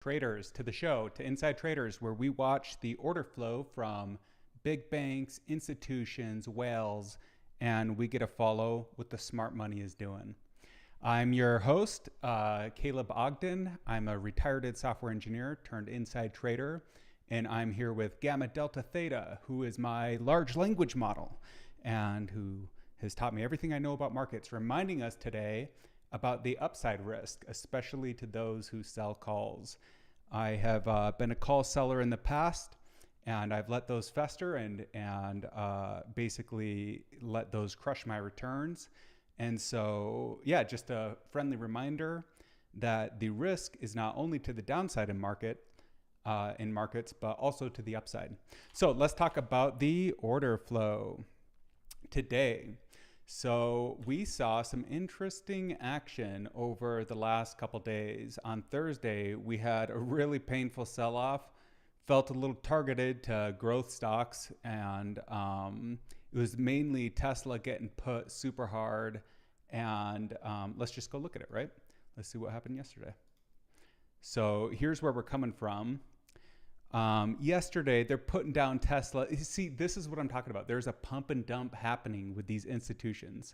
traders to the show, to Inside Traders, where we watch the order flow from big banks, institutions, whales, and we get to follow what the smart money is doing. I'm your host, Caleb Ogden. I'm a retired software engineer turned inside trader, and I'm here with Gamma Delta Theta, who is my large language model and who has taught me everything I know about markets, reminding us today about the upside risk, especially to those who sell calls. I have been a call seller in the past, and I've let those fester and basically let those crush my returns. And so, yeah, just a friendly reminder that the risk is not only to the downside in markets, but also to the upside. So let's talk about the order flow today. So we saw some interesting action over the last couple days. On Thursday, we had a really painful sell-off, felt a little targeted to growth stocks, and it was mainly Tesla getting put super hard. And let's just go look at it, right? Let's see what happened yesterday. So here's where we're coming from. Yesterday, they're putting down Tesla. You see, this is what I'm talking about. There's a pump and dump happening with these institutions.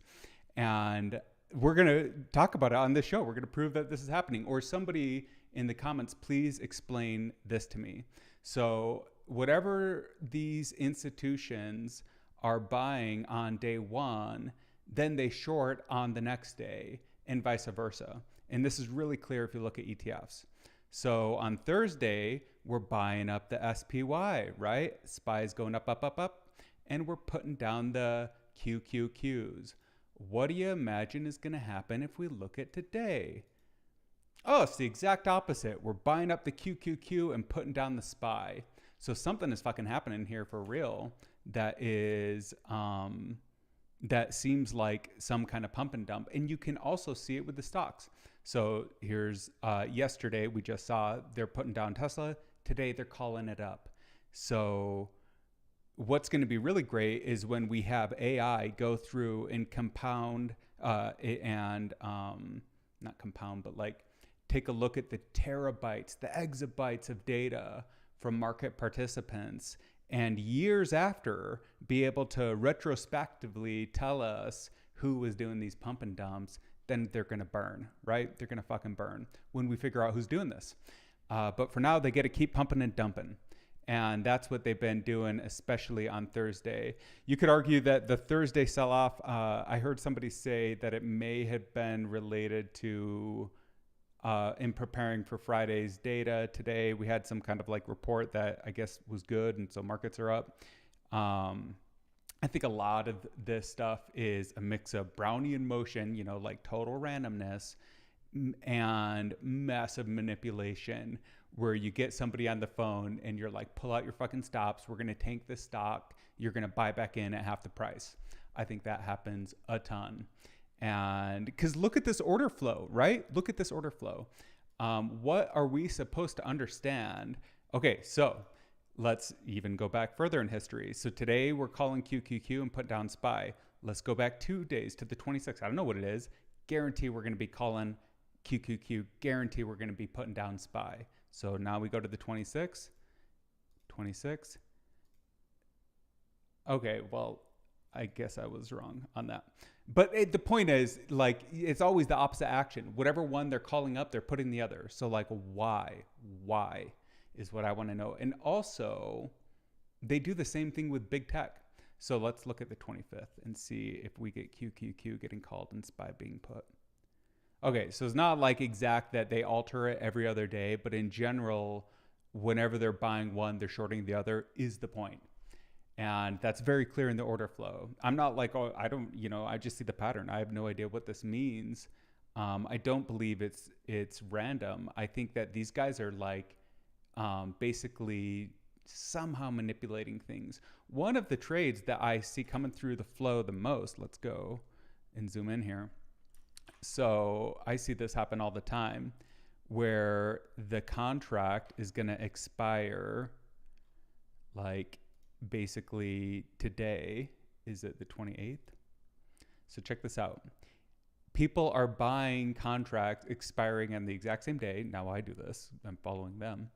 And we're going to talk about it on this show. We're going to prove that this is happening. Or somebody in the comments, please explain this to me. So whatever these institutions are buying on day one, then they short on the next day and vice versa. And this is really clear if you look at ETFs. So on Thursday, we're buying up the SPY, right? SPY's going up, up, up, up. And we're putting down the QQQs. What do you imagine is going to happen if we look at today? Oh, it's the exact opposite. We're buying up the QQQ and putting down the SPY. So something is fucking happening here for real that is, that seems like some kind of pump and dump. And you can also see it with the stocks. So here's yesterday, we just saw they're putting down Tesla. Today, they're calling it up. So what's going to be really great is when we have AI go through and compound not compound, but like take a look at the terabytes, the exabytes of data from market participants, and years after be able to retrospectively tell us who was doing these pump and dumps. Then they're going to burn, right? They're going to fucking burn when we figure out who's doing this. But for now, they get to keep pumping and dumping. And that's what they've been doing, especially on Thursday. You could argue that the Thursday sell-off, I heard somebody say that it may have been related to in preparing for Friday's data today. We had some kind of like report that I guess was good, and so markets are up. I think a lot of this stuff is a mix of Brownian motion, like total randomness, and massive manipulation, where you get somebody on the phone and you're like, pull out your fucking stops. We're going to tank this stock. You're going to buy back in at half the price. I think that happens a ton. And because look at this order flow, right? Look at this order flow. What are we supposed to understand? Okay, so let's even go back further in history. So today we're calling QQQ and put down SPY. Let's go back 2 days to the 26th. I don't know what it is. Guarantee we're going to be calling QQQ. Guarantee we're going to be putting down SPY. So now we go to the 26th. 26. Okay, well, I guess I was wrong on that. But the point is, like, it's always the opposite action. Whatever one they're calling up, they're putting the other. So, like, why? Why is what I want to know. And also, they do the same thing with big tech. So let's look at the 25th and see if we get QQQ getting called and SPY being put. Okay, so it's not like exact that they alter it every other day, but in general, whenever they're buying one, they're shorting the other is the point. And that's very clear in the order flow. I'm not like, oh, I don't, I just see the pattern. I have no idea what this means. I don't believe it's random. I think that these guys are like basically somehow manipulating things. One of the trades that I see coming through the flow the most, let's go and zoom in here. So I see this happen all the time where the contract is going to expire like basically today. Is it the 28th? So check this out. people are buying contracts expiring on the exact same day. Now I do this. I'm following them.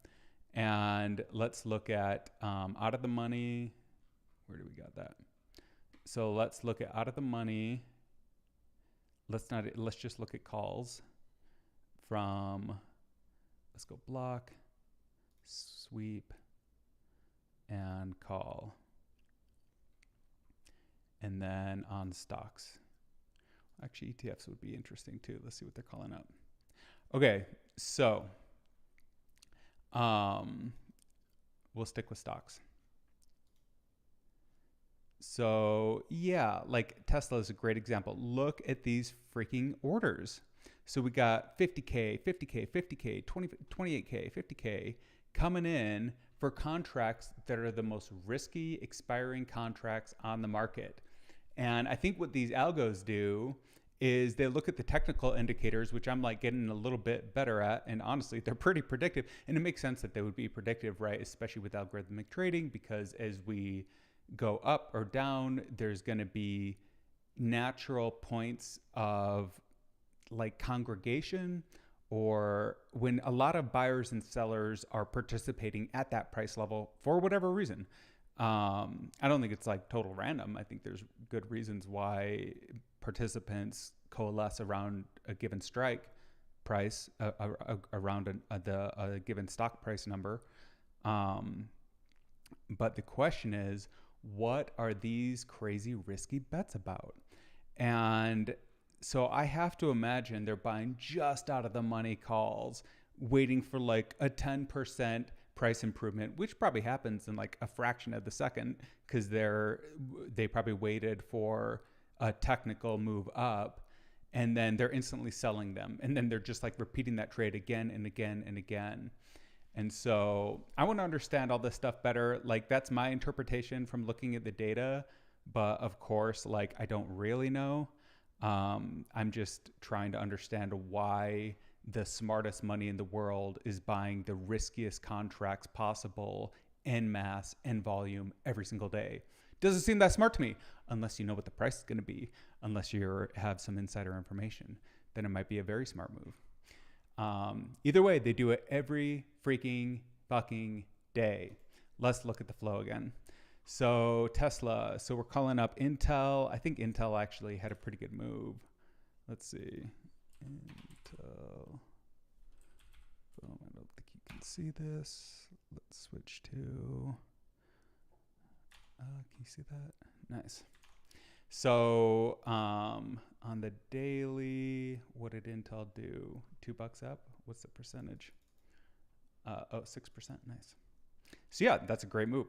And let's look at out of the money. Where do we got that? So let's look at out of the money. Let's just look at calls from, let's go block, sweep, and call. And then on stocks. Actually, ETFs would be interesting too. Let's see what they're calling up. Okay, so we'll stick with stocks. So yeah, like Tesla is a great example. Look at these freaking orders. So we got 50K, 50K, 50K, 28K, 50K coming in for contracts that are the most risky expiring contracts on the market. And I think what these algos do is they look at the technical indicators, which I'm like getting a little bit better at. And honestly, they're pretty predictive. And it makes sense that they would be predictive, right? Especially with algorithmic trading, because as we go up or down, there's going to be natural points of like congregation, or when a lot of buyers and sellers are participating at that price level for whatever reason. I don't think it's like total random. I think there's good reasons why participants coalesce around a given strike price, around a given stock price number. But the question is, what are these crazy risky bets about? And so I have to imagine they're buying just out of the money calls, waiting for like a 10% price improvement, which probably happens in like a fraction of the second, because they probably waited for a technical move up, and then they're instantly selling them, and then they're just like repeating that trade again and again and again. And so I want to understand all this stuff better. Like, that's my interpretation from looking at the data, but of course, like, I don't really know. I'm just trying to understand why the smartest money in the world is buying the riskiest contracts possible en masse, en volume, every single day. Doesn't seem that smart to me, unless you know what the price is going to be, unless you have some insider information. Then it might be a very smart move. Either way, they do it every freaking fucking day. Let's look at the flow again. So Tesla, so we're calling up Intel. I think Intel actually had a pretty good move. Let's see. Intel. Oh, I don't think you can see this. Let's switch to, can you see that? Nice. So on the daily, what did Intel do? $2 up? What's the percentage? 6%. Nice. So yeah, that's a great move.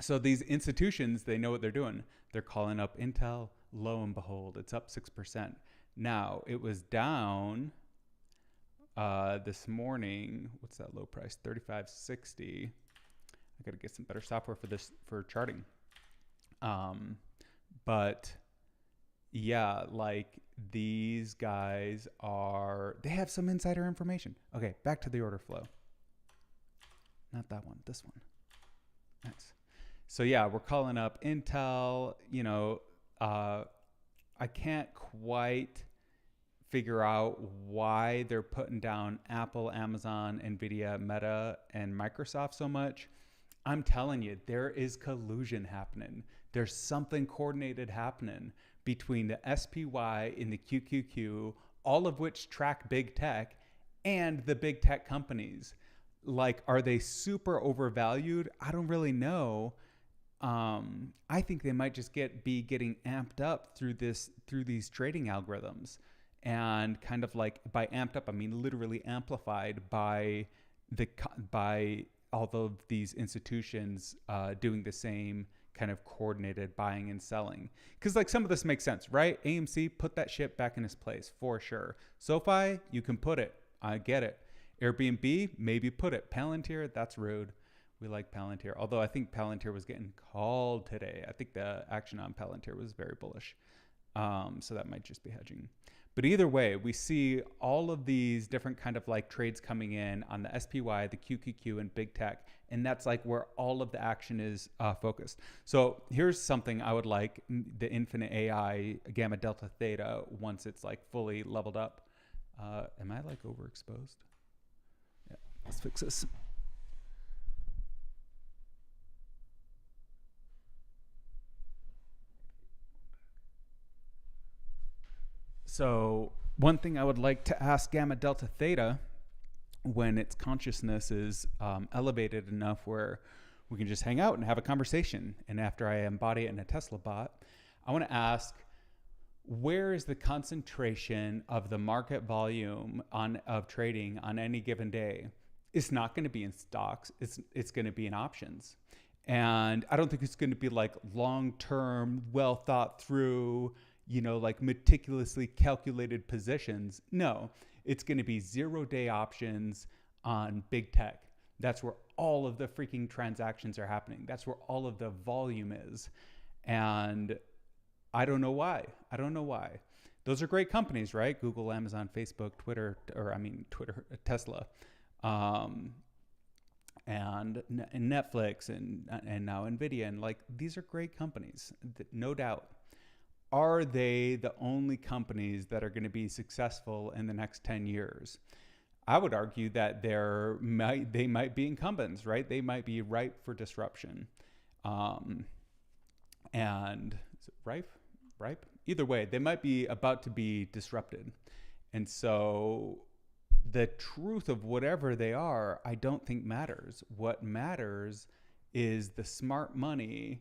So these institutions, they know what they're doing. They're calling up Intel. Lo and behold, it's up 6%. Now, it was down this morning. What's that low price? 35.60. I got to get some better software for this, for charting. But yeah, like these guys they have some insider information. Okay, back to the order flow. Not that one, this one. Nice. So yeah, we're calling up Intel. You know, I can't quite figure out why they're putting down Apple, Amazon, Nvidia, Meta, and Microsoft so much. I'm telling you, there is collusion happening. There's something coordinated happening between the SPY and the QQQ, all of which track big tech, and the big tech companies. Like, are they super overvalued? I don't really know. I think they might just be getting amped up through these trading algorithms, and kind of like, by amped up, I mean literally amplified by all of these institutions doing the same kind of coordinated buying and selling. Because like some of this makes sense, right? AMC, put that shit back in its place for sure. SoFi, you can put it. I get it. Airbnb, maybe put it. Palantir, that's rude. We like Palantir. Although I think Palantir was getting called today. I think the action on Palantir was very bullish. So that might just be hedging. But either way, we see all of these different kind of like trades coming in on the SPY, the QQQ, and big tech. And that's like where all of the action is focused. So here's something I would like the infinite AI gamma delta theta once it's like fully leveled up. Am I like overexposed? Yeah, let's fix this. So one thing I would like to ask gamma delta theta when its consciousness is elevated enough where we can just hang out and have a conversation. And after I embody it in a Tesla bot, I want to ask, where is the concentration of the market volume of trading on any given day? It's not going to be in stocks. It's going to be in options. And I don't think it's going to be like long-term, well thought through, like meticulously calculated positions. No, it's going to be 0-day options on big tech. That's where all of the freaking transactions are happening. That's where all of the volume is. And I don't know why. Those are great companies, right? Google, Amazon, Facebook, Twitter, Tesla, and Netflix, and now Nvidia, and like these are great companies, no doubt. Are they the only companies that are going to be successful in the next 10 years? I would argue that they might be incumbents, right? They might be ripe for disruption. And is it ripe? Either way, they might be about to be disrupted. And so the truth of whatever they are, I don't think matters. What matters is the smart money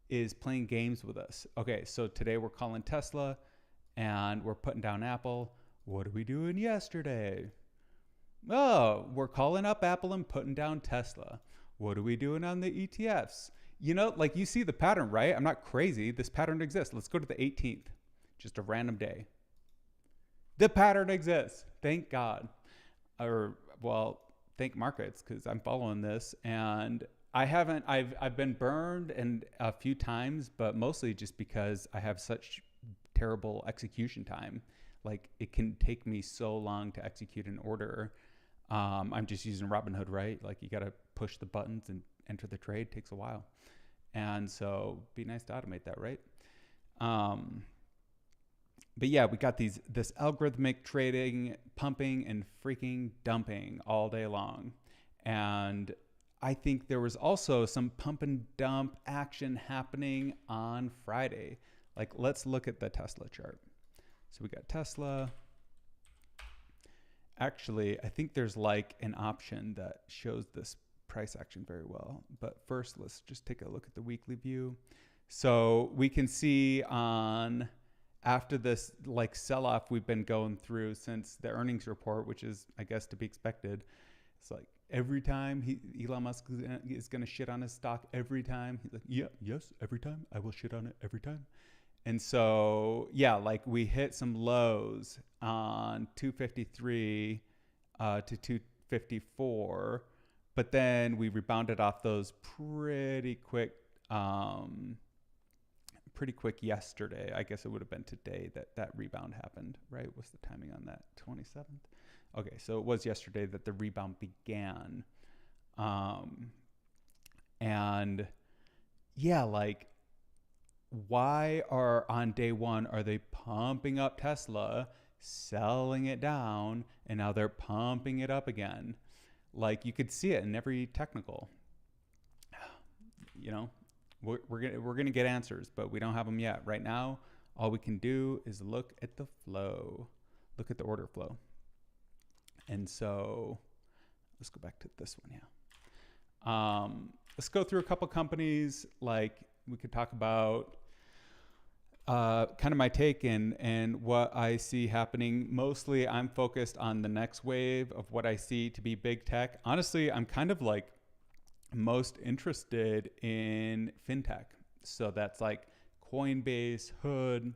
is playing games with us. Okay, so today we're calling Tesla and we're putting down Apple. What are we doing yesterday? Oh, we're calling up Apple and putting down Tesla. What are we doing on the ETFs? Like you see the pattern, right? I'm not crazy. This pattern exists. Let's go to the 18th, just a random day. The pattern exists. Thank God. Thank markets, because I'm following this, and I've been burned and a few times, but mostly just because I have such terrible execution time. Like it can take me so long to execute an order. I'm just using Robinhood, right? Like you got to push the buttons and enter the trade. It takes a while. And so be nice to automate that, right? But yeah, we got this algorithmic trading, pumping and freaking dumping all day long. And I think there was also some pump and dump action happening on Friday. Like, let's look at the Tesla chart. So we got Tesla. Actually, I think there's like an option that shows this price action very well. But first, let's just take a look at the weekly view. So we can see after this like sell-off we've been going through since the earnings report, which is, I guess, to be expected. It's like every time Elon Musk is going to shit on his stock, every time he's like, yes, every time I will shit on it every time. And so, yeah, like we hit some lows on 253 to 254, but then we rebounded off those pretty quick yesterday. I guess it would have been today that rebound happened, right? What's the timing on that? 27th? Okay, so it was yesterday that the rebound began. And yeah, like why on day one are they pumping up Tesla, selling it down, and now they're pumping it up again? Like you could see it in every technical. We're gonna get answers, but we don't have them yet. Right now, all we can do is look at the flow, look at the order flow. And so let's go back to this one. Yeah. Let's go through a couple companies. Like we could talk about kind of my take and what I see happening. Mostly I'm focused on the next wave of what I see to be big tech. Honestly, I'm kind of like most interested in fintech. So that's like Coinbase, Hood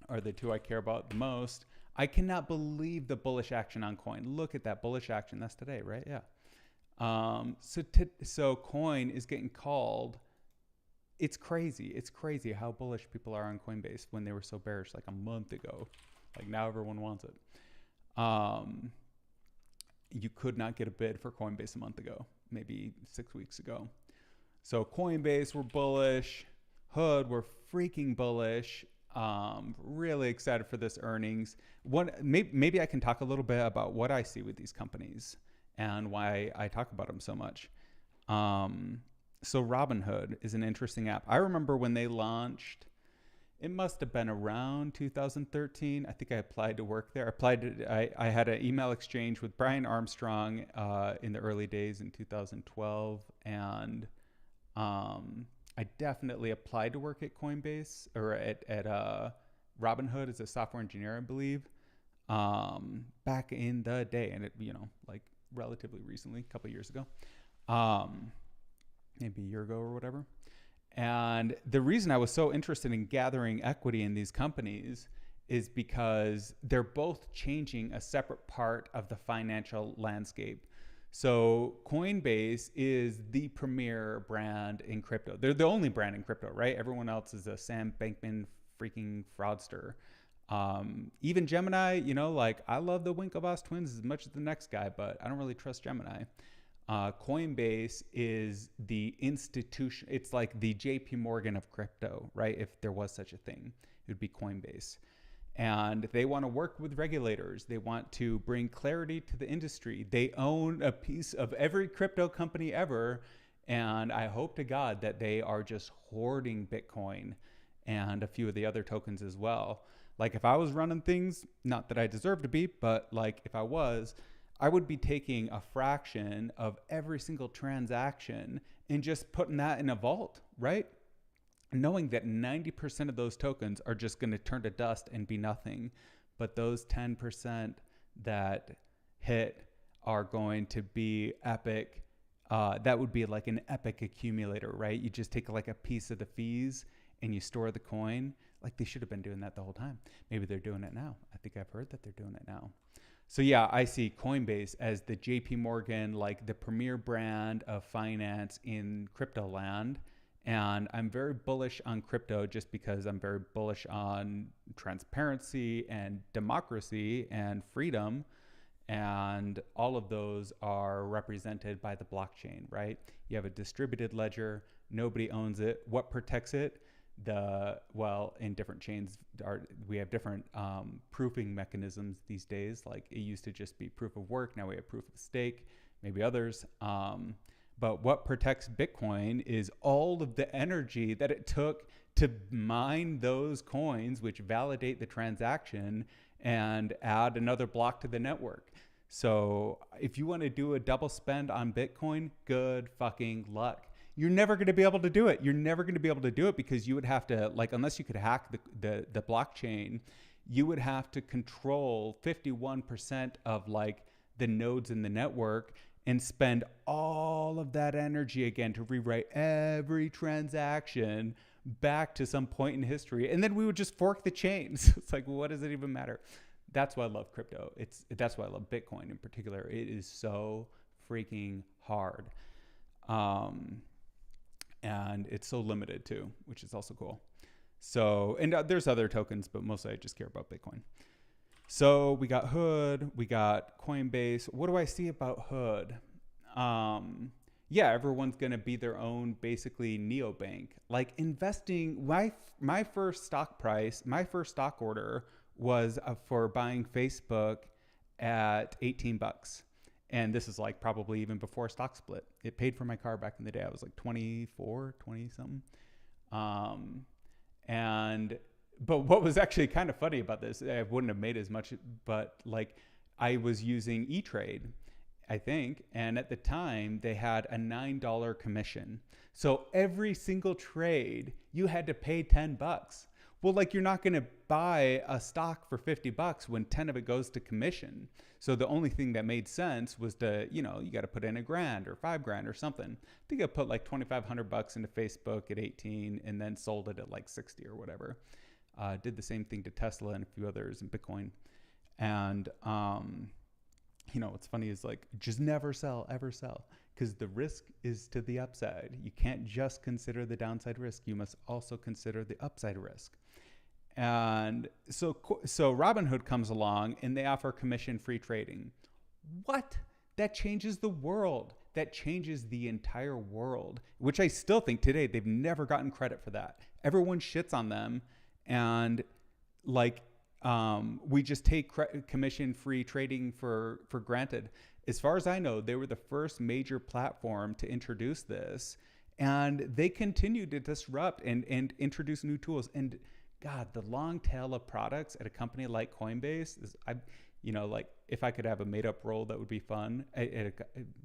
are the two I care about the most. I cannot believe the bullish action on Coin. Look at that bullish action. That's today, right? Yeah. So Coin is getting called. It's crazy. It's crazy how bullish people are on Coinbase when they were so bearish like a month ago. Like now everyone wants it. Um, you could not get a bid for Coinbase a month ago, maybe 6 weeks ago. So Coinbase, we're bullish. Hood, we're freaking bullish. Really excited for this earnings. Maybe I can talk a little bit about what I see with these companies and why I talk about them so much. So Robinhood is an interesting app. I remember when they launched, it must have been around 2013. I think I applied to work there. I had an email exchange with Brian Armstrong in the early days in 2012. And I definitely applied to work at Coinbase or at Robinhood as a software engineer, I believe, back in the day. And it, like relatively recently, a couple of years ago, maybe a year ago or whatever. And the reason I was so interested in gathering equity in these companies is because they're both changing a separate part of the financial landscape. So Coinbase is the premier brand in crypto. They're the only brand in crypto, right? Everyone else is a Sam Bankman freaking fraudster. Even Gemini, like I love the Winklevoss twins as much as the next guy, but I don't really trust Gemini. Coinbase is the institution. It's like the JP Morgan of crypto, right? If there was such a thing, it would be Coinbase. And they want to work with regulators. They want to bring clarity to the industry. They own a piece of every crypto company ever. And I hope to God that they are just hoarding Bitcoin and a few of the other tokens as well. Like if I was running things, not that I deserve to be, but like if I was, I would be taking a fraction of every single transaction and just putting that in a vault, right? Knowing that 90% of those tokens are just going to turn to dust and be nothing. But those 10% that hit are going to be epic. That would be like an epic accumulator, right? You just take like a piece of the fees and you store the coin. Like they should have been doing that the whole time. Maybe they're doing it now. I think I've heard that they're doing it now. So yeah, I see Coinbase as the JP Morgan, like the premier brand of finance in crypto land. And I'm very bullish on crypto just because I'm very bullish on transparency and democracy and freedom. And all of those are represented by the blockchain, right? You have a distributed ledger. Nobody owns it. What protects it? In different chains, we have different proofing mechanisms these days. Like it used to just be proof of work. Now we have proof of stake, maybe others. But what protects Bitcoin is all of the energy that it took to mine those coins, which validate the transaction and add another block to the network. So if you want to do a double spend on Bitcoin, good fucking luck. You're never going to be able to do it. You're never going to be able to do it because you would have to, like, unless you could hack the blockchain, you would have to control 51% of like the nodes in the network and spend all of that energy again to rewrite every transaction back to some point in history. And then we would just fork the chains. It's like, well, what does it even matter? That's why I love crypto. That's why I love Bitcoin in particular. It is so freaking hard. And it's so limited too, which is also cool. So, and there's other tokens, but mostly I just care about Bitcoin. So we got Hood, we got Coinbase. What do I see about Hood? Yeah, everyone's going to be their own basically neobank. Like investing, my first stock order was for buying Facebook at $18. And this is like probably even before stock split. It paid for my car back in the day. I was like 24, 20 something. But what was actually kind of funny about this, I wouldn't have made as much, but like I was using E-Trade, I think. And at the time they had a $9 commission. So every single trade you had to pay $10. Well, like you're not going to buy a stock for $50 when 10 of it goes to commission. So the only thing that made sense was to, you got to put in $1,000 or $5,000 or something. I think I put like $2,500 into Facebook at 18 and then sold it at like 60 or whatever. Did the same thing to Tesla and a few others and Bitcoin. And, what's funny is like, just never sell, ever sell. Because the risk is to the upside. You can't just consider the downside risk. You must also consider the upside risk. And so Robinhood comes along and they offer commission-free trading. What? That changes the world. That changes the entire world, which I still think today they've never gotten credit for that. Everyone shits on them, and like we just take commission-free trading for granted. As far as I know, they were the first major platform to introduce this, and they continue to disrupt and introduce new tools. And God, the long tail of products at a company like Coinbase is, like if I could have a made up role that would be fun at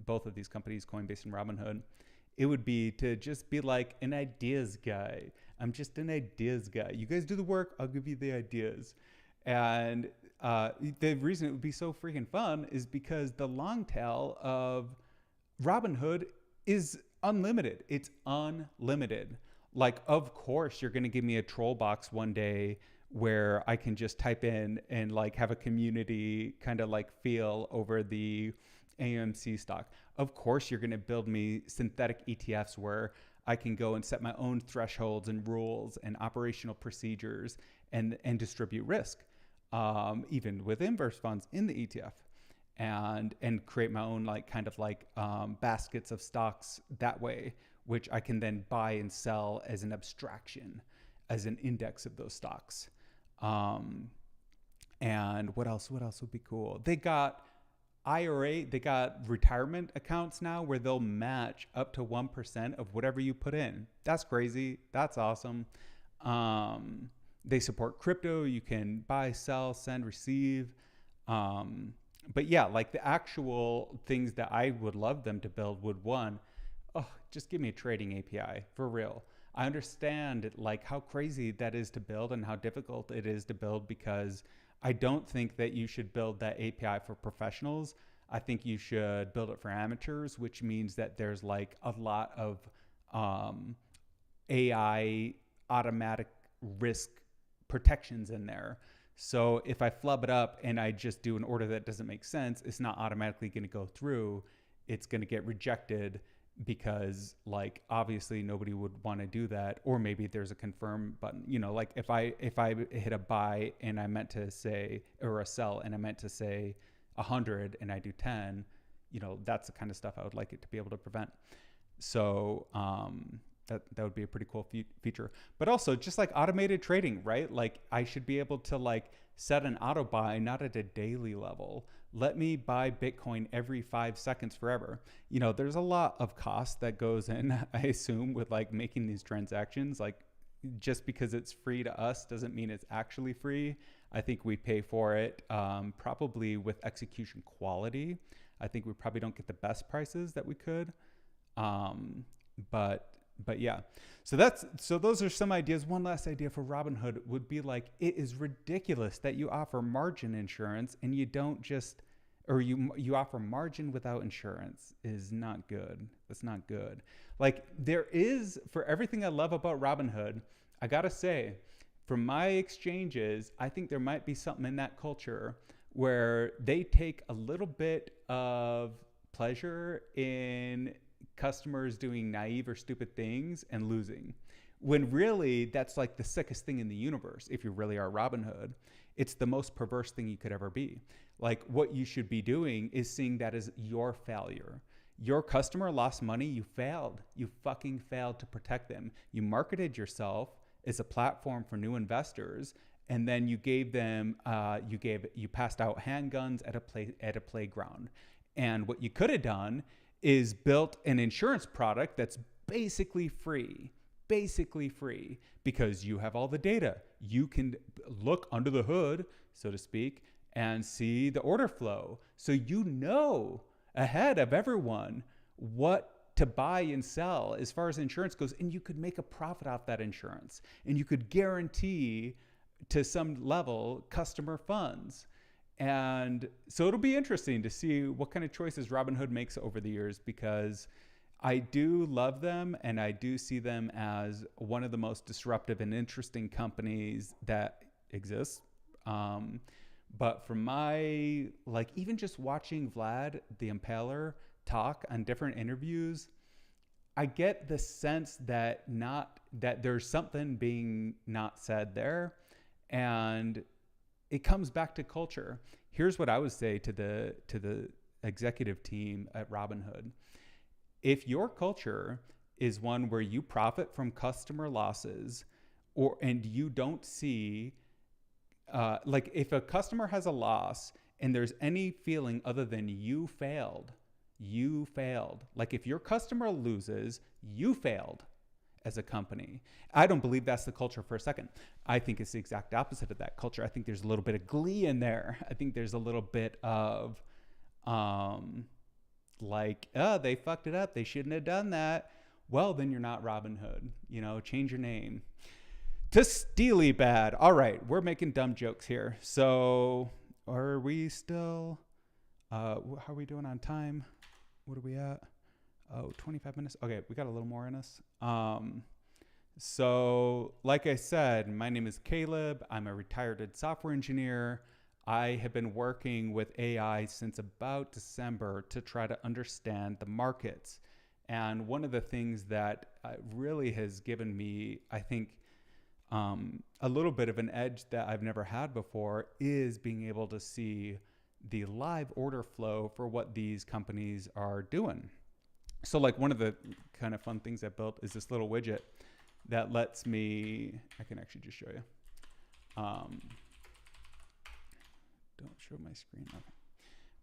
both of these companies, Coinbase and Robinhood, it would be to just be like an ideas guy. I'm just an ideas guy. You guys do the work, I'll give you the ideas. And the reason it would be so freaking fun is because the long tail of Robinhood is unlimited. It's unlimited. Like, of course, you're going to give me a troll box one day where I can just type in and like have a community kind of like feel over the AMC stock. Of course, you're going to build me synthetic ETFs where I can go and set my own thresholds and rules and operational procedures and distribute risk, even with inverse funds in the ETF, and create my own like kind of like baskets of stocks that way, which I can then buy and sell as an abstraction, as an index of those stocks. And what else would be cool? They got IRA, they got retirement accounts now where they'll match up to 1% of whatever you put in. That's crazy. That's awesome. They support crypto. You can buy, sell, send, receive. But yeah, like the actual things that I would love them to build would just give me a trading API for real. I understand like how crazy that is to build and how difficult it is to build, because I don't think that you should build that API for professionals. I think you should build it for amateurs, which means that there's like a lot of AI automatic risk protections in there. So if I flub it up and I just do an order that doesn't make sense, it's not automatically going to go through. It's going to get rejected because like obviously nobody would want to do that. Or maybe there's a confirm button, like if I hit a buy and I meant to say, or a sell and I meant to say 100 and I do 10, that's the kind of stuff I would like it to be able to prevent. So that would be a pretty cool feature. But also just like automated trading, right? Like I should be able to like set an auto buy, not at a daily level. Let me buy Bitcoin every 5 seconds forever. There's a lot of cost that goes in, I assume, with like making these transactions. Like just because it's free to us doesn't mean it's actually free. I think we pay for it probably with execution quality. I think we probably don't get the best prices that we could. But yeah, so those are some ideas. One last idea for Robinhood would be like, it is ridiculous that you offer margin insurance and you don't just, or you offer margin without insurance is not good. That's not good. Like there is, for everything I love about Robinhood, I gotta say, from my exchanges, I think there might be something in that culture where they take a little bit of pleasure in customers doing naive or stupid things and losing, when really that's like the sickest thing in the universe. If you really are Robinhood, it's the most perverse thing you could ever be. Like what you should be doing is seeing that as your failure. Your customer lost money, you failed. You fucking failed to protect them. You marketed yourself as a platform for new investors, and then you gave them you passed out handguns at a playground. And what you could have done is built an insurance product that's basically free, because you have all the data. You can look under the hood, so to speak, and see the order flow. So ahead of everyone what to buy and sell as far as insurance goes, and you could make a profit off that insurance, and you could guarantee to some level customer funds. And so it'll be interesting to see what kind of choices Robinhood makes over the years, because I do love them and I do see them as one of the most disruptive and interesting companies that exists. But from my, like, even just watching Vlad the Impaler talk on different interviews, I get the sense that there's something being not said there. And it comes back to culture. Here's what I would say to the executive team at Robinhood. If your culture is one where you profit from customer losses, and you don't see, like if a customer has a loss and there's any feeling other than you failed. Like if your customer loses, you failed as a company. I don't believe that's the culture for a second. I think it's the exact opposite of that culture. I think there's a little bit of glee in there. I think there's a little bit of like, oh, they fucked it up. They shouldn't have done that. Well, then you're not Robinhood. Change your name to Steely Bad. All right, we're making dumb jokes here. So are we still, how are we doing on time? What are we at? Oh, 25 minutes. Okay, we got a little more in us. So like I said, my name is Caleb. I'm a retired software engineer. I have been working with AI since about December to try to understand the markets. And one of the things that really has given me, I think, a little bit of an edge that I've never had before is being able to see the live order flow for what these companies are doing. So like one of the kind of fun things I built is this little widget that lets me, I can actually just show you. Don't show my screen. Okay.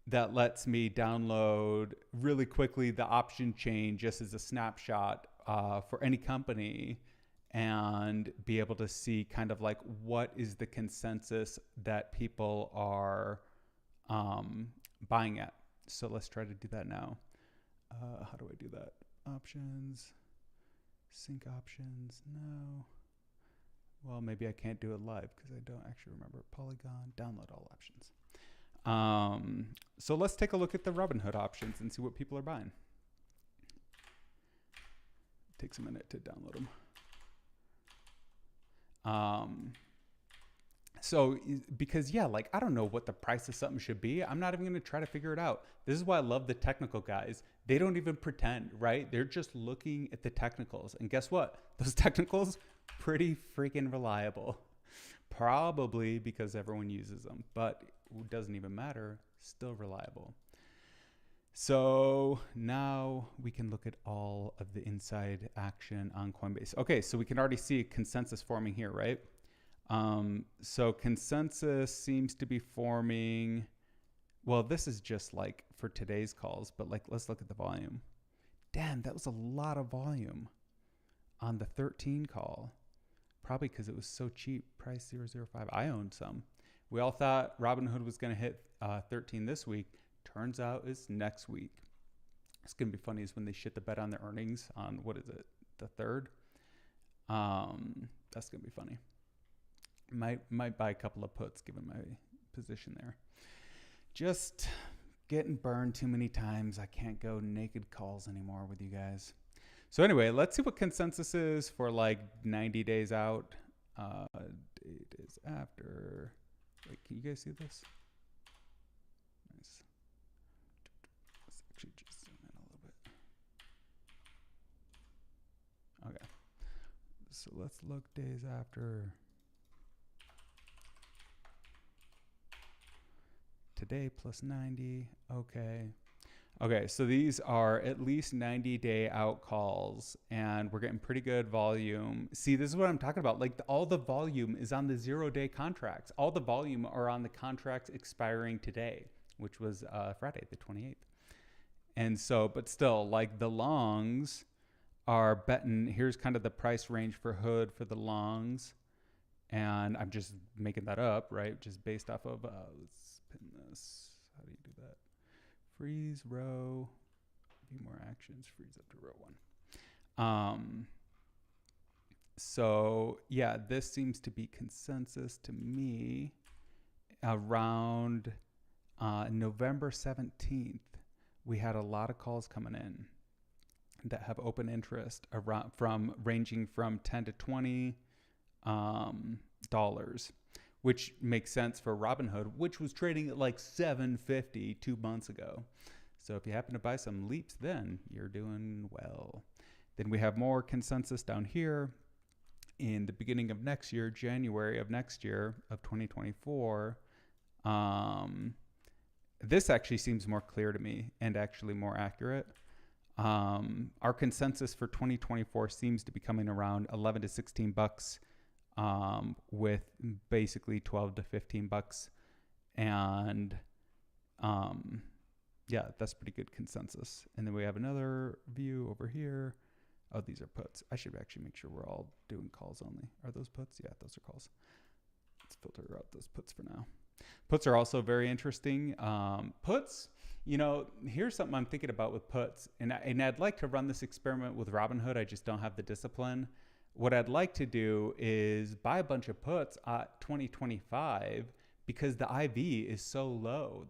That lets me download really quickly the option chain just as a snapshot for any company and be able to see kind of like what is the consensus that people are buying at. So let's try to do that now. How do I do that? Options, sync options, no. Well, maybe I can't do it live because I don't actually remember. Polygon, download all options. So let's take a look at the Robinhood options and see what people are buying. It takes a minute to download them. So because like, I don't know what the price of something should be. I'm not even going to try to figure it out. This is why I love the technical guys. They don't even pretend, right? They're just looking at the technicals. And guess what? Those technicals, pretty freaking reliable. Probably because everyone uses them, but it doesn't even matter. Still reliable. So now we can look at all of the inside action on Coinbase. Okay, so we can already see a consensus forming here, right? So consensus seems to be forming. Well, this is just like for today's calls, but like, let's look at the volume. Damn, that was a lot of volume on the 13 call. Probably because it was so cheap, price 005. I owned some. We all thought Robinhood was going to hit 13 this week. Turns out it's next week. It's going to be funny is when they shit the bed on their earnings on, what is it, the 3rd? That's going to be funny. Might buy a couple of puts given my position there. Just getting burned too many times. I can't go naked calls anymore with you guys. So anyway, let's see what consensus is for like 90 days out. Date is after. Wait, can you guys see this? Nice. Let's actually just zoom in a little bit. Okay. So let's look days after. Today plus 90. Okay. Okay, so these are at least 90-day out calls, and we're getting pretty good volume. See, this is what I'm talking about. Like all the volume is on the 0-day contracts. All the volume are on the contracts expiring today, which was Friday, the 28th. And so, but still, like the longs are betting. Here's kind of the price range for Hood for the longs. And I'm just making that up, right? Just based off of, let's pin this. How do you do that? Freeze row, view more actions, freeze up to row 1. So yeah, this seems to be consensus to me around November 17th. We had a lot of calls coming in that have open interest around ranging from 10 to 20 dollars, which makes sense for Robinhood, which was trading at like $7.50 2 months ago. So if you happen to buy some leaps, then you're doing well. Then we have more consensus down here. in the beginning of next year, January of next year of 2024, um, this actually seems more clear to me and actually more accurate. Our consensus for 2024 seems to be coming around 11 to 16 bucks, with basically 12 to 15 bucks. And yeah, that's pretty good consensus. And then we have another view over here. Oh, these are puts. I should actually make sure we're all doing calls only. Are those puts? Yeah, those are calls. Let's filter out those puts for now. Puts are also very interesting. Puts, here's something I'm thinking about with puts. And I'd like to run this experiment with Robinhood. I just don't have the discipline. What I'd like to do is buy a bunch of puts at 2025 because the IV is so low.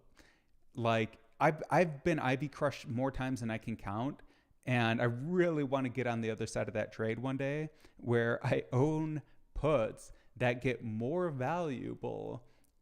Like I've been IV crushed more times than I can count. And I really want to get on the other side of that trade one day where I own puts that get more valuable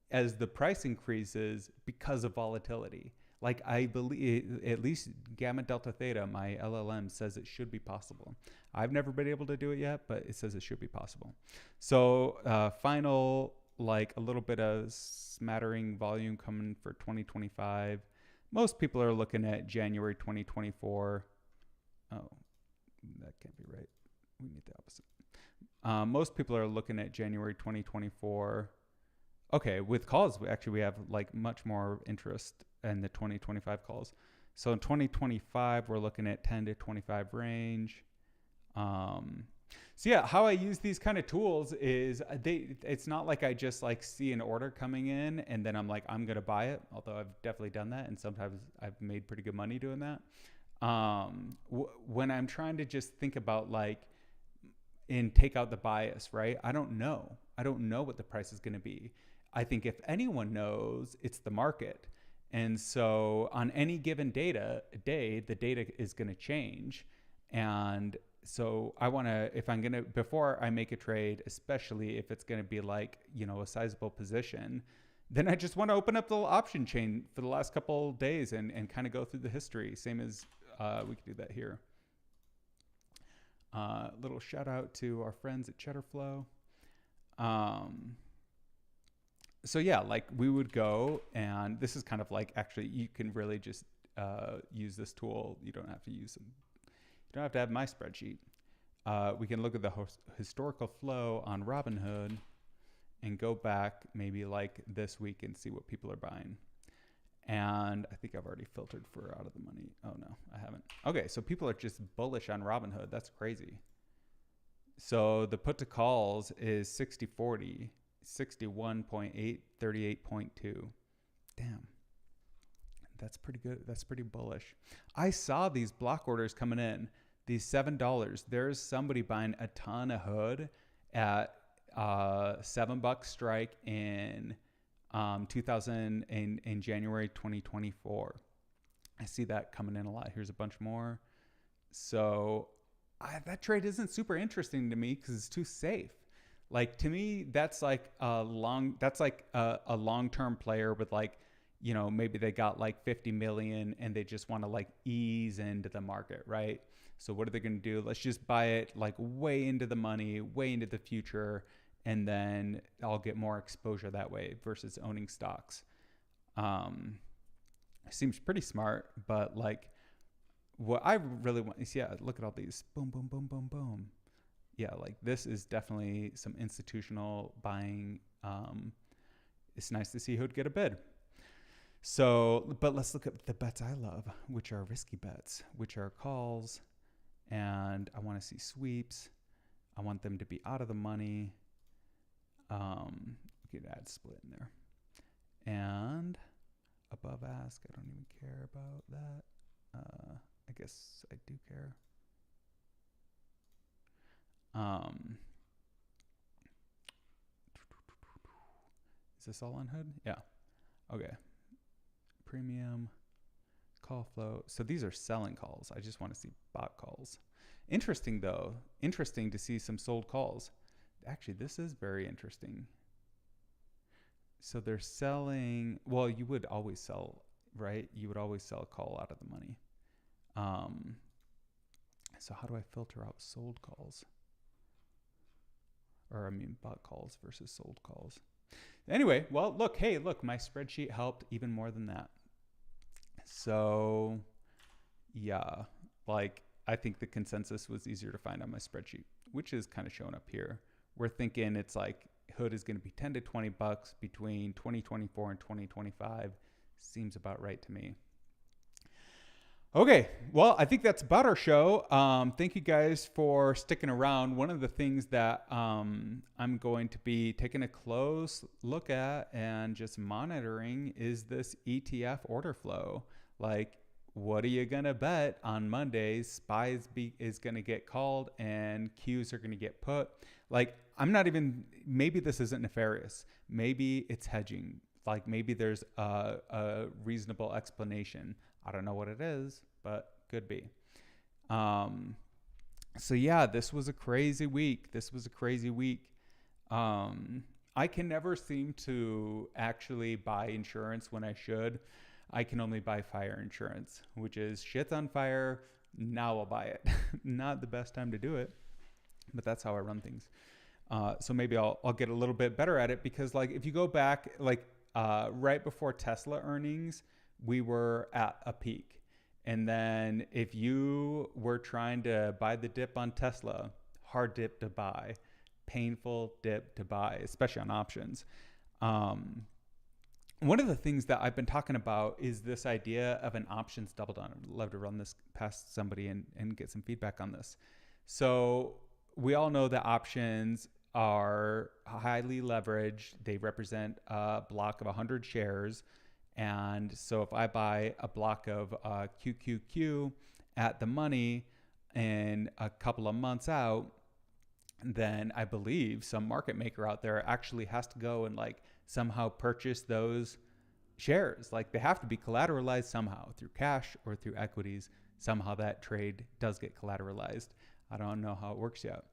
as the price increases because of volatility. Like I believe at least gamma delta theta, my LLM says it should be possible. I've never been able to do it yet, but it says it should be possible. So final, like a little bit of smattering volume coming for 2025. Most people are looking at January 2024. Oh, that can't be right. We need the opposite. Most people are looking at January 2024. Okay, with calls, we have like much more interest in the 2025 calls. So in 2025, we're looking at 10 to 25 range. So yeah, how I use these kind of tools is it's not like I just like see an order coming in and then I'm like, I'm going to buy it. Although I've definitely done that. And sometimes I've made pretty good money doing that. When I'm trying to just think about like, and take out the bias, right? I don't know what the price is going to be. I think if anyone knows, it's the market. And so on any given day, the data is going to change. And so I want to, before I make a trade, especially if it's going to be like, a sizable position, then I just want to open up the option chain for the last couple of days and kind of go through the history. Same as we can do that here. Little shout out to our friends at Cheddarflow. So yeah, like we would go, and this is kind of like, actually you can really just use this tool. You don't have to use them. You don't have to have my spreadsheet. We can look at the historical flow on Robinhood and go back maybe like this week and see what people are buying. And I think I've already filtered for out of the money. Oh no, I haven't. Okay, so people are just bullish on Robinhood. That's crazy. So the put to calls is 60-40, 61.8, 38.2. Damn. That's pretty good. That's pretty bullish. I saw these block orders coming in, these $7. There's somebody buying a ton of hood at $7 strike in 2000 in January 2024. I see that coming in a lot. Here's a bunch more. So that trade isn't super interesting to me because it's too safe. Like to me, that's like a long-term player with like, maybe they got like 50 million and they just want to like ease into the market, right? So what are they going to do? Let's just buy it like way into the money, way into the future, and then I'll get more exposure that way versus owning stocks. Seems pretty smart, but like what I really want is, yeah, look at all these, boom, boom, boom, boom, boom. Yeah, like this is definitely some institutional buying. It's nice to see who'd get a bid. So, but let's look at the bets I love, which are risky bets, which are calls. And I want to see sweeps. I want them to be out of the money. We could add split in there. And above ask, I don't even care about that. I guess I do care. Is this all on hood? Yeah. Okay. Premium, call flow. So these are selling calls. I just want to see bot calls. Interesting though. Interesting to see some sold calls. Actually, this is very interesting. So they're selling, well, you would always sell, right? You would always sell a call out of the money. So how do I filter out sold calls? or I mean, bought calls versus sold calls. Anyway, well, look, hey, look, my spreadsheet helped even more than that. So, yeah, like I think the consensus was easier to find on my spreadsheet, which is kind of shown up here. We're thinking it's like hood is going to be 10 to 20 bucks between 2024 and 2025. Seems about right to me. Okay, well, I think that's about our show. Thank you guys for sticking around. One of the things that I'm going to be taking a close look at and just monitoring is this ETF order flow. Like, what are you going to bet on Mondays? SPYs is going to get called and Qs are going to get put. Like, maybe this isn't nefarious. Maybe it's hedging. Like, maybe there's a reasonable explanation. I don't know what it is, but could be. So yeah, this was a crazy week. I can never seem to actually buy insurance when I should. I can only buy fire insurance, which is shit's on fire. Now I'll buy it. Not the best time to do it, but that's how I run things. So maybe I'll get a little bit better at it, because like if you go back, like right before Tesla earnings, we were at a peak. And then if you were trying to buy the dip on Tesla, hard dip to buy, painful dip to buy, especially on options. One of the things that I've been talking about is this idea of an options double down. I'd love to run this past somebody and get some feedback on this. So we all know that options are highly leveraged. They represent a block of 100 shares. And so if I buy a block of QQQ at the money and a couple of months out, then I believe some market maker out there actually has to go and like somehow purchase those shares. Like they have to be collateralized somehow through cash or through equities. Somehow that trade does get collateralized. I don't know how it works yet.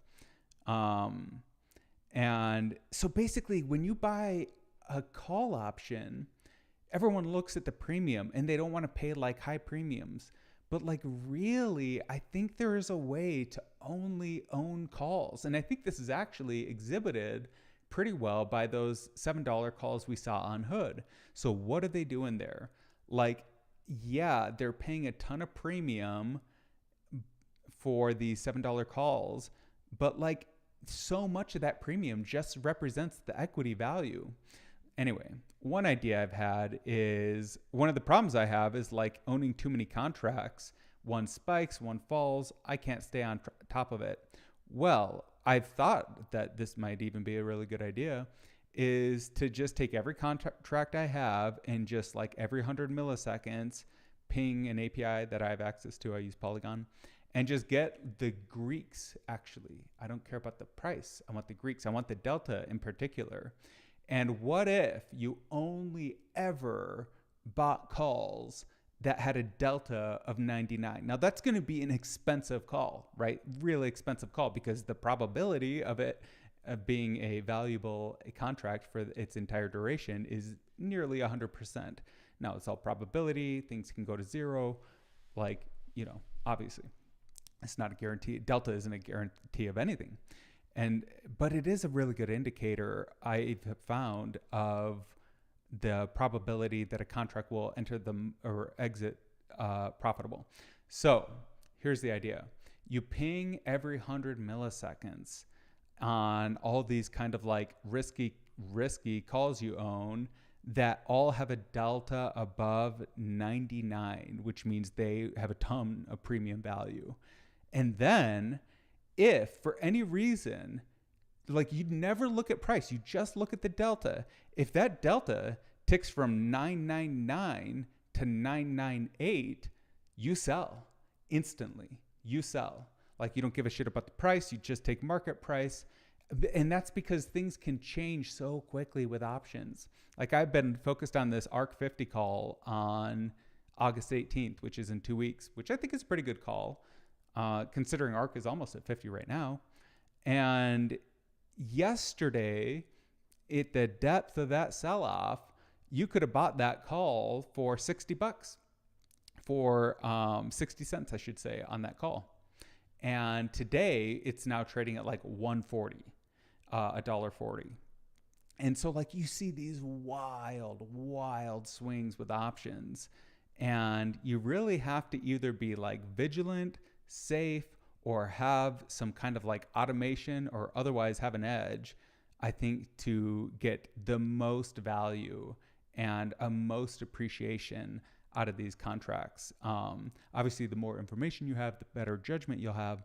And so basically when you buy a call option, everyone looks at the premium and they don't want to pay like high premiums. But like really, I think there is a way to only own calls. And I think this is actually exhibited pretty well by those $7 calls we saw on Hood. So what are they doing there? Like, yeah, they're paying a ton of premium for the $7 calls, but like so much of that premium just represents the equity value. Anyway, one idea I've had is one of the problems I have is like owning too many contracts. One spikes, one falls. I can't stay on top of it. Well, I've thought that this might even be a really good idea, is to just take every contract I have and just like every 100 milliseconds ping an API that I have access to. I use Polygon, and just get the Greeks. Actually, I don't care about the price. I want the Greeks. I want the delta in particular. And what if you only ever bought calls that had a delta of 99? Now that's going to be an expensive call, right? Really expensive call, because the probability of it being a valuable contract for its entire duration is nearly 100%. Now it's all probability. Things can go to zero. Like, you know, obviously it's not a guarantee. Delta isn't a guarantee of anything. But it is a really good indicator, I have found, of the probability that a contract will enter or exit profitable. So here's the idea. You ping every 100 milliseconds on all these kind of like risky calls you own that all have a delta above 99, which means they have a ton of premium value. And then if for any reason, like you'd never look at price, you just look at the delta. If that delta ticks from 999 to 998, you sell instantly. You sell. Like you don't give a shit about the price. You just take market price. And that's because things can change so quickly with options. Like I've been focused on this ARC 50 call on August 18th, which is in 2 weeks, which I think is a pretty good call. Considering ARC is almost at 50 right now. And yesterday, at the depth of that sell-off, you could have bought that call for $60, for 60 cents, I should say, on that call. And today, it's now trading at like 140. $1.40. And so like you see these wild swings with options, and you really have to either be like vigilant, safe, or have some kind of like automation or otherwise have an edge, I think, to get the most value and a most appreciation out of these contracts. Obviously, the more information you have, the better judgment you'll have.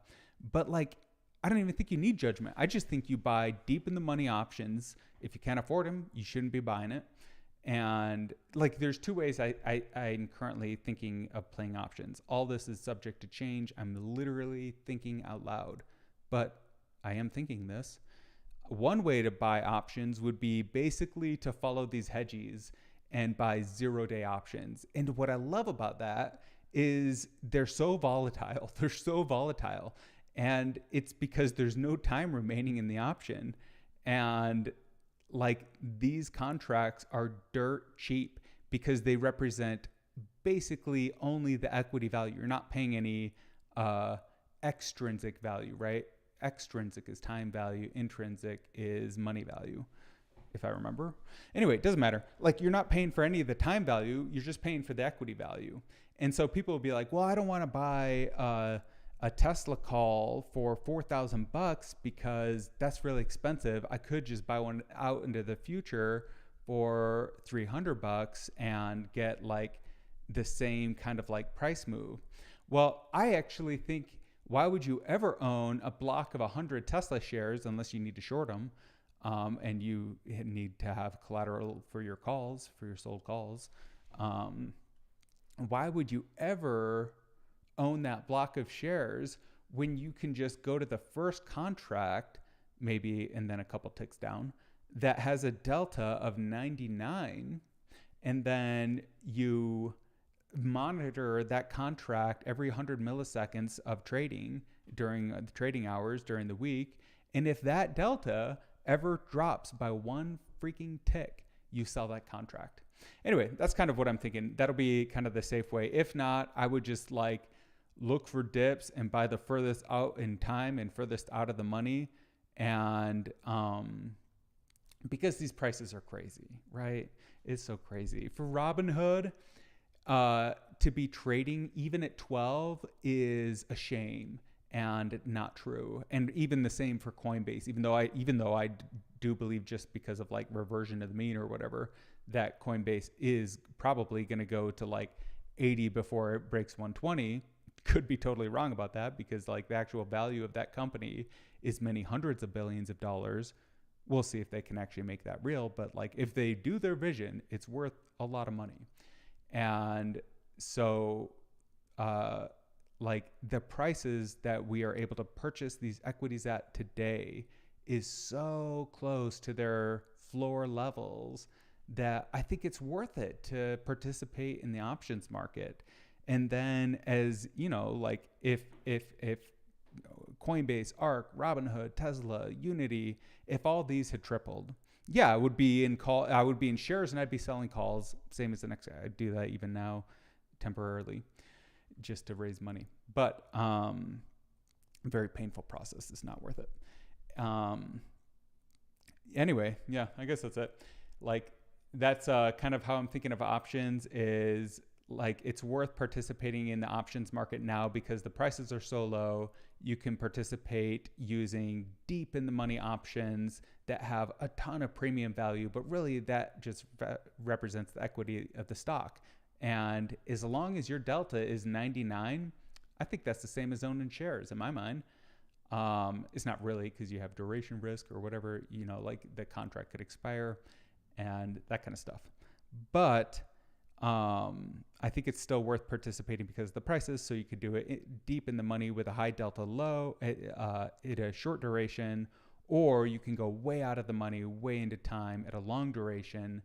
But like, I don't even think you need judgment. I just think you buy deep in the money options. If you can't afford them, you shouldn't be buying it. And like, there's two ways I'm currently thinking of playing options. All this is subject to change. I'm literally thinking out loud, but I am thinking this. One way to buy options would be basically to follow these hedges and buy 0-day options. And what I love about that is they're so volatile. They're so volatile. And it's because there's no time remaining in the option. And like, these contracts are dirt cheap because they represent basically only the equity value. You're not paying any extrinsic value, right? Extrinsic is time value. Intrinsic is money value, if I remember. Anyway, it doesn't matter. Like, you're not paying for any of the time value. You're just paying for the equity value. And so people will be like, well, I don't want to buy a Tesla call for $4,000 because that's really expensive. I could just buy one out into the future for $300 and get like the same kind of like price move. Well, I actually think, why would you ever own a block of 100 Tesla shares unless you need to short them? And you need to have collateral for your calls, for your sold calls. Why would you ever own that block of shares when you can just go to the first contract, maybe, and then a couple ticks down, that has a delta of 99, and then you monitor that contract every 100 milliseconds of trading during the trading hours during the week. And if that delta ever drops by one freaking tick, you sell that contract. Anyway, that's kind of what I'm thinking. That'll be kind of the safe way. If not, I would just like look for dips and buy the furthest out in time and furthest out of the money. And because these prices are crazy, right? It's so crazy. For Robinhood, to be trading even at 12 is a shame and not true. And even the same for Coinbase, even though I do believe, just because of like reversion to the mean or whatever, that Coinbase is probably going to go to like 80 before it breaks 120. Could be totally wrong about that, because like the actual value of that company is many hundreds of billions of dollars. We'll see if they can actually make that real. But like, if they do their vision, it's worth a lot of money. And so like, the prices that we are able to purchase these equities at today is so close to their floor levels that I think it's worth it to participate in the options market. And then, as you know, like if Coinbase, ARK, Robinhood, Tesla, Unity, if all these had tripled, yeah, I would be in shares and I'd be selling calls, same as the next guy. I'd do that even now temporarily just to raise money. But very painful process. It's not worth it. Anyway, yeah, I guess that's it. Like, that's kind of how I'm thinking of options, is like, it's worth participating in the options market now because the prices are so low. You can participate using deep in the money options that have a ton of premium value, but really that just represents the equity of the stock. And as long as your delta is 99, I think that's the same as owning shares in my mind. It's not really, because you have duration risk or whatever, you know, like the contract could expire and that kind of stuff. But I think it's still worth participating because of the prices. So you could do it deep in the money with a high delta low at a short duration, or you can go way out of the money, way into time at a long duration.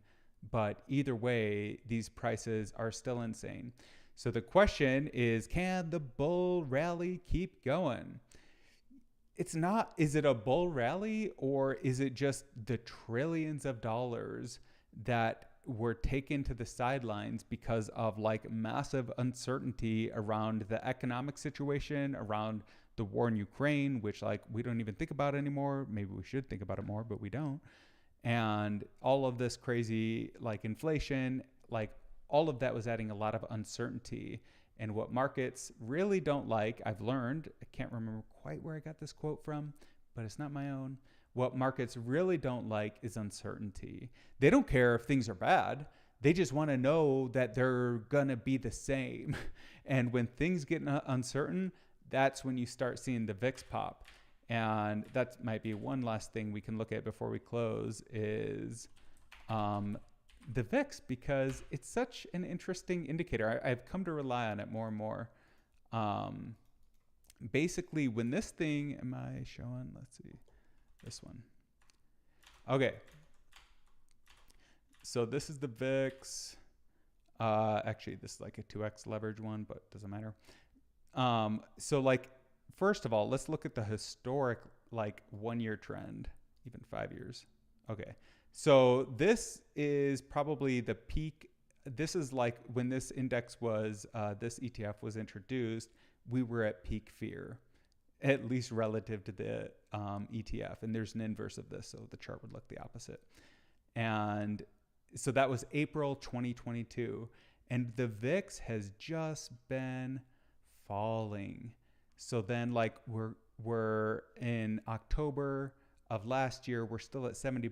But either way, these prices are still insane. So the question is, can the bull rally keep going? It's not, is it a bull rally, or is it just the trillions of dollars that were taken to the sidelines because of like massive uncertainty around the economic situation, around the war in Ukraine, which like we don't even think about anymore. Maybe we should think about it more, but we don't. And all of this crazy like inflation, like all of that was adding a lot of uncertainty. And what markets really don't like, I've learned, I can't remember quite where I got this quote from, but it's not my own. What markets really don't like is uncertainty. They don't care if things are bad. They just want to know that they're going to be the same. And when things get uncertain, that's when you start seeing the VIX pop. And that might be one last thing we can look at before we close is the VIX, because it's such an interesting indicator. I've come to rely on it more and more. Basically, when this thing, am I showing? Let's see, this one. Okay. So this is the VIX. Actually, this is like a 2x leverage one, but doesn't matter. So like, first of all, let's look at the historic like 1 year trend, even 5 years. Okay. So this is probably the peak. This is like when this index was, this ETF was introduced, we were at peak fear, at least relative to the ETF. And there's an inverse of this, so the chart would look the opposite. And so that was April 2022. And the VIX has just been falling. So then like we're in October of last year, we're still at $70.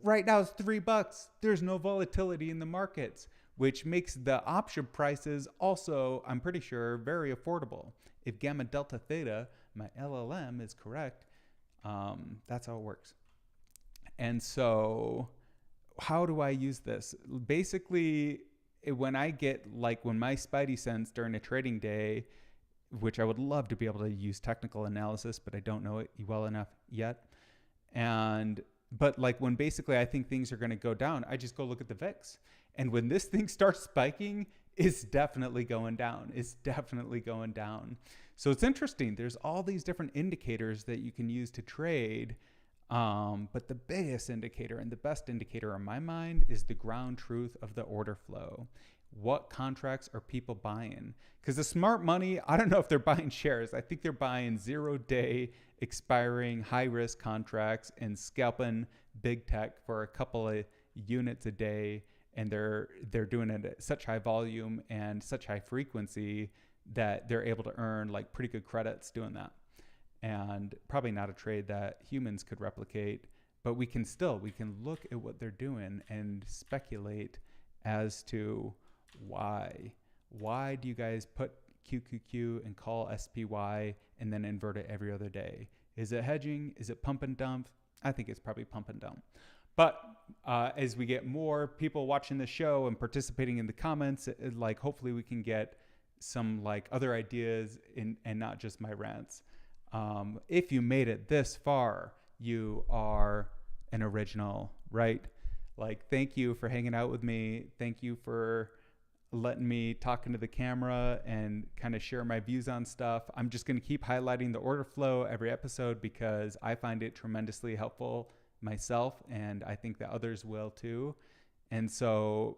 Right now it's $3. There's no volatility in the markets, which makes the option prices also, I'm pretty sure, very affordable. If gamma delta theta, my LLM, is correct, that's how it works. And so how do I use this? Basically, when I get like when my spidey sense during a trading day, which I would love to be able to use technical analysis, but I don't know it well enough yet. But like when basically I think things are going to go down, I just go look at the VIX. And when this thing starts spiking, it's definitely going down. It's definitely going down. So it's interesting. There's all these different indicators that you can use to trade. But the biggest indicator and the best indicator in my mind is the ground truth of the order flow. What contracts are people buying? Because the smart money, I don't know if they're buying shares. I think they're buying 0-day expiring high-risk contracts and scalping big tech for a couple of units a day. And they're doing it at such high volume and such high frequency that they're able to earn like pretty good credits doing that. And probably not a trade that humans could replicate, but we can look at what they're doing and speculate as to why do you guys put QQQ and call SPY and then invert it every other day? Is it hedging? Is it pump and dump? I think it's probably pump and dump. But as we get more people watching the show and participating in the comments, like hopefully we can get some like other ideas and not just my rants. If you made it this far, you are an original, right? Like, thank you for hanging out with me. Thank you for letting me talk into the camera and kind of share my views on stuff. I'm just going to keep highlighting the order flow every episode because I find it tremendously helpful myself, and I think that others will too. And so,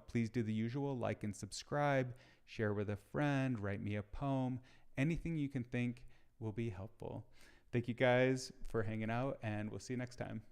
please do the usual, like and subscribe, share with a friend, write me a poem, anything you can think will be helpful. Thank you guys for hanging out, and we'll see you next time.